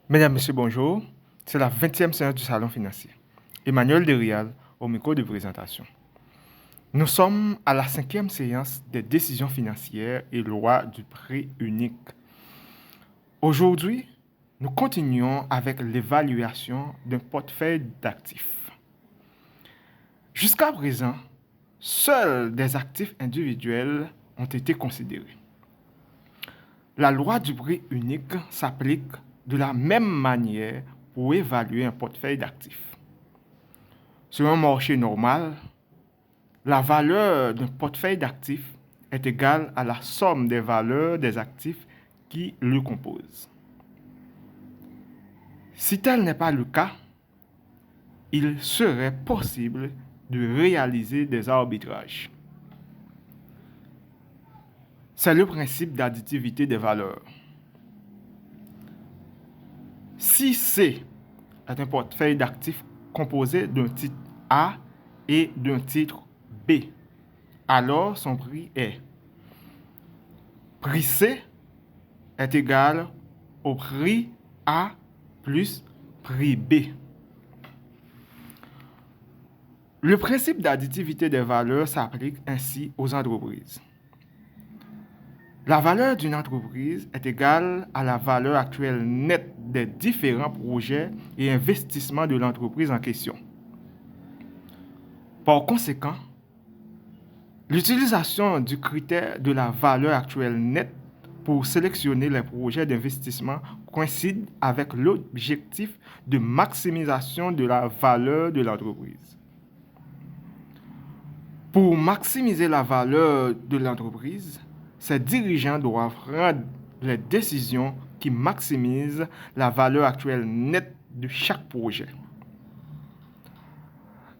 Mesdames, Messieurs, bonjour. C'est la 20e séance du Salon financier. Emmanuel Derial au micro de présentation. Nous sommes à la 5e séance des décisions financières et loi du prix unique. Aujourd'hui, nous continuons avec l'évaluation d'un portefeuille d'actifs. Jusqu'à présent, seuls des actifs individuels ont été considérés. La loi du prix unique s'applique de la même manière pour évaluer un portefeuille d'actifs. Sur un marché normal, la valeur d'un portefeuille d'actifs est égale à la somme des valeurs des actifs qui le composent. Si tel n'est pas le cas, il serait possible de réaliser des arbitrages. C'est le principe d'additivité des valeurs. Si C est un portefeuille d'actifs composé d'un titre A et d'un titre B, alors son prix est prix C est égal au prix A plus prix B. Le principe d'additivité des valeurs s'applique ainsi aux entreprises. La valeur d'une entreprise est égale à la valeur actuelle nette des différents projets et investissements de l'entreprise en question. Par conséquent, l'utilisation du critère de la valeur actuelle nette pour sélectionner les projets d'investissement coïncide avec l'objectif de maximisation de la valeur de l'entreprise. Pour maximiser la valeur de l'entreprise, ses dirigeants doivent prendre les décisions qui maximisent la valeur actuelle nette de chaque projet.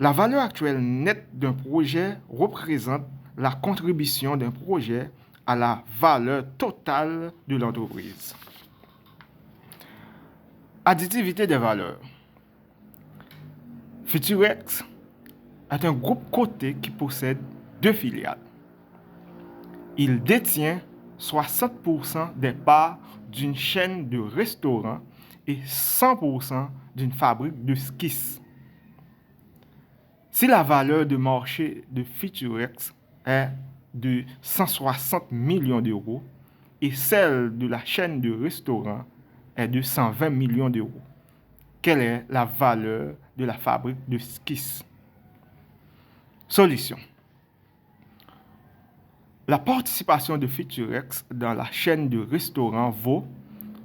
La valeur actuelle nette d'un projet représente la contribution d'un projet à la valeur totale de l'entreprise. Additivité des valeurs. Futurex est un groupe coté qui possède 2 filiales. Il détient 60% des parts d'une chaîne de restaurants et 100% d'une fabrique de skis. Si la valeur de marché de Futurex est de 160 millions d'euros et celle de la chaîne de restaurants est de 120 millions d'euros, quelle est la valeur de la fabrique de skis? Solution. La participation de Futurex dans la chaîne de restaurants vaut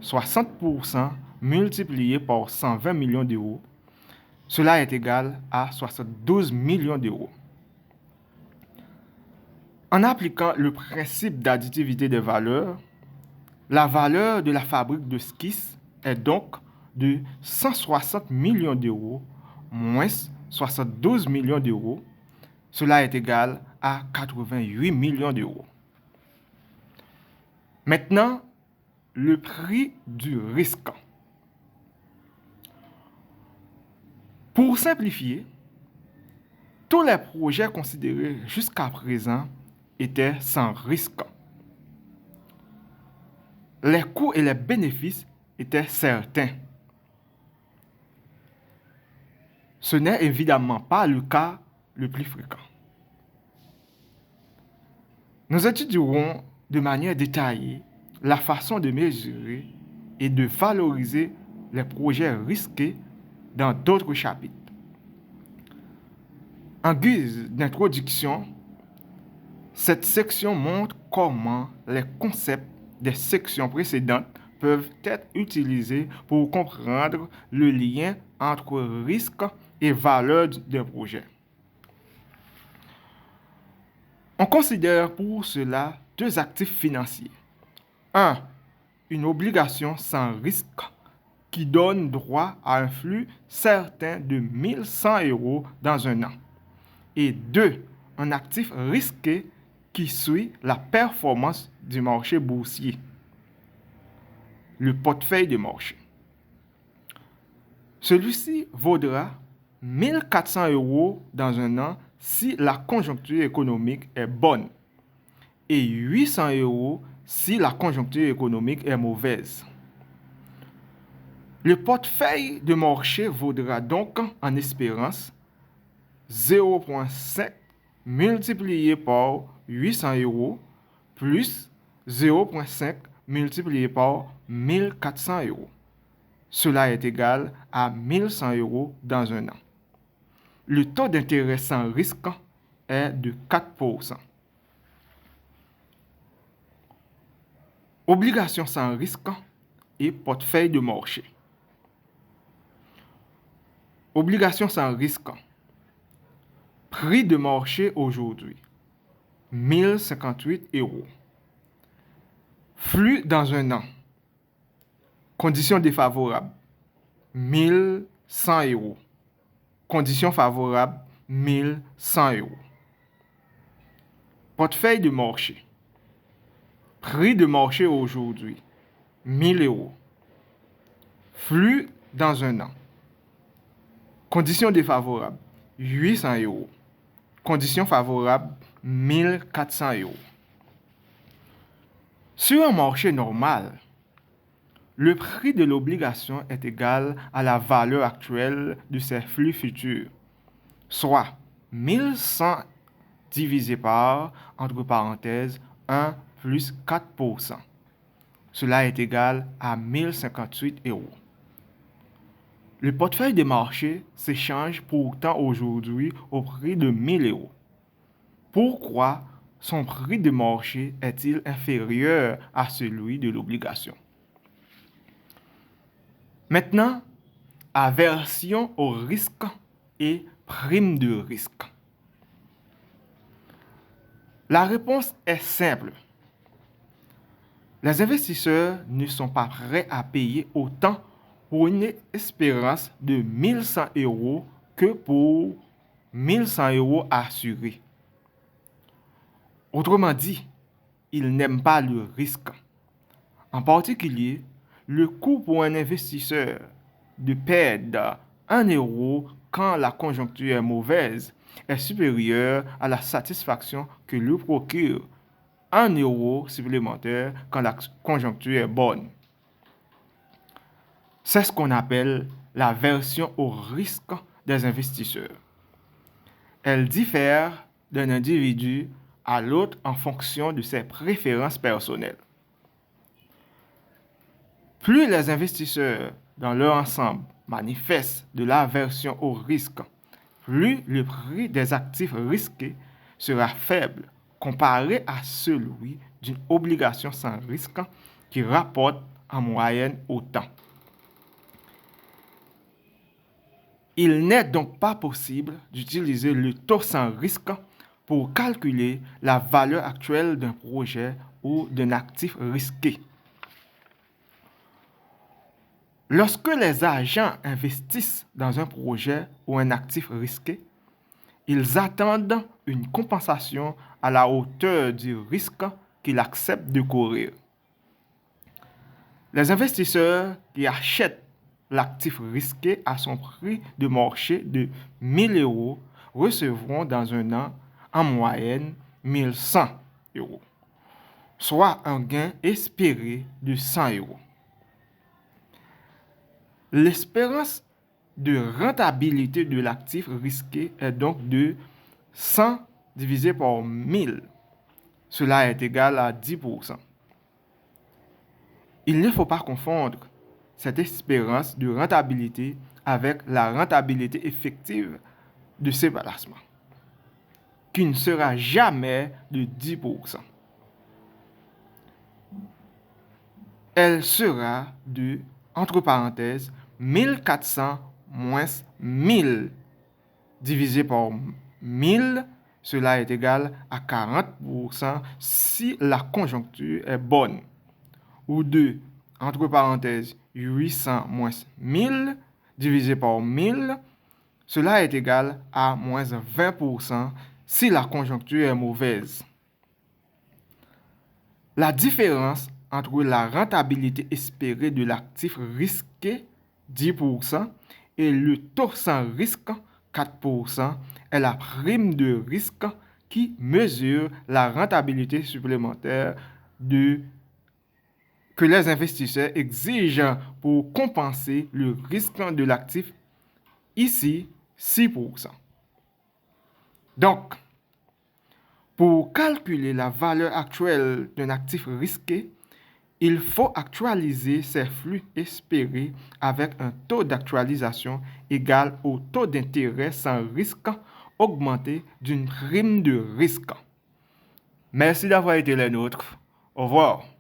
60% multiplié par 120 millions d'euros. Cela est égal à 72 millions d'euros. En appliquant le principe d'additivité des valeurs, la valeur de la fabrique de skis est donc de 160 millions d'euros moins 72 millions d'euros. Cela est égal à 88 millions d'euros. Maintenant, le prix du risque. Pour simplifier, tous les projets considérés jusqu'à présent étaient sans risque. Les coûts et les bénéfices étaient certains. Ce n'est évidemment pas le cas le plus fréquent. Nous étudierons de manière détaillée la façon de mesurer et de valoriser les projets risqués dans d'autres chapitres. En guise d'introduction, cette section montre comment les concepts des sections précédentes peuvent être utilisés pour comprendre le lien entre risque et valeur d'un projet. On considère pour cela 2 actifs financiers. 1. Une obligation sans risque qui donne droit à un flux certain de 1100 euros dans un an. Et 2. Un actif risqué qui suit la performance du marché boursier, le portefeuille de marché. Celui-ci vaudra 1400 euros dans un an si la conjoncture économique est bonne et 800 euros si la conjoncture économique est mauvaise. Le portefeuille de marché vaudra donc en espérance 0,5 multiplié par 800 euros plus 0,5 multiplié par 1400 euros. Cela est égal à 1100 euros dans un an. Le taux d'intérêt sans risque est de 4%. Obligations sans risque et portefeuille de marché. Obligations sans risque. Prix de marché aujourd'hui, 1058 euros. Flux dans un an. Conditions défavorables, 1100 euros. Conditions favorables, 1100 euros. Portefeuille de marché. Prix de marché aujourd'hui, 1000 euros. Flux dans un an. Conditions défavorables, 800 euros. Conditions favorables, 1400 euros. Sur un marché normal, le prix de l'obligation est égal à la valeur actuelle de ses flux futurs, soit 1100 divisé par, entre parenthèses, 1 plus 4%. Cela est égal à 1058 euros. Le portefeuille de marché s'échange pourtant aujourd'hui au prix de 1000 euros. Pourquoi son prix de marché est-il inférieur à celui de l'obligation? Maintenant, aversion au risque et prime de risque. La réponse est simple. Les investisseurs ne sont pas prêts à payer autant pour une espérance de 1100 euros que pour 1100 euros assurés. Autrement dit, ils n'aiment pas le risque. En particulier, le coût pour un investisseur de perdre 1 euro quand la conjoncture est mauvaise est supérieur à la satisfaction que lui procure 1 euro supplémentaire quand la conjoncture est bonne. C'est ce qu'on appelle l'aversion au risque des investisseurs. Elle diffère d'un individu à l'autre en fonction de ses préférences personnelles. Plus les investisseurs dans leur ensemble manifestent de l'aversion au risque, plus le prix des actifs risqués sera faible comparé à celui d'une obligation sans risque qui rapporte en moyenne autant. Il n'est donc pas possible d'utiliser le taux sans risque pour calculer la valeur actuelle d'un projet ou d'un actif risqué. Lorsque les agents investissent dans un projet ou un actif risqué, ils attendent une compensation à la hauteur du risque qu'ils acceptent de courir. Les investisseurs qui achètent l'actif risqué à son prix de marché de 1000 euros recevront dans un an en moyenne 1100 euros, soit un gain espéré de 100 euros. L'espérance de rentabilité de l'actif risqué est donc de 100 divisé par 1000. Cela est égal à 10%. Il ne faut pas confondre cette espérance de rentabilité avec la rentabilité effective de ces placements, qui ne sera jamais de 10%. Elle sera de, entre parenthèses, 1400 moins 1000 divisé par 1000, cela est égal à 40% si la conjoncture est bonne. Ou de, entre parenthèses, 800 moins 1000 divisé par 1000, cela est égal à moins 20% si la conjoncture est mauvaise. La différence entre la rentabilité espérée de l'actif risqué, 10%, et le taux sans risque, 4%, est la prime de risque qui mesure la rentabilité supplémentaire de que les investisseurs exigent pour compenser le risque de l'actif, ici 6%. Donc, pour calculer la valeur actuelle d'un actif risqué, il faut actualiser ses flux espérés avec un taux d'actualisation égal au taux d'intérêt sans risque augmenté d'une prime de risque. Merci d'avoir été les nôtres. Au revoir.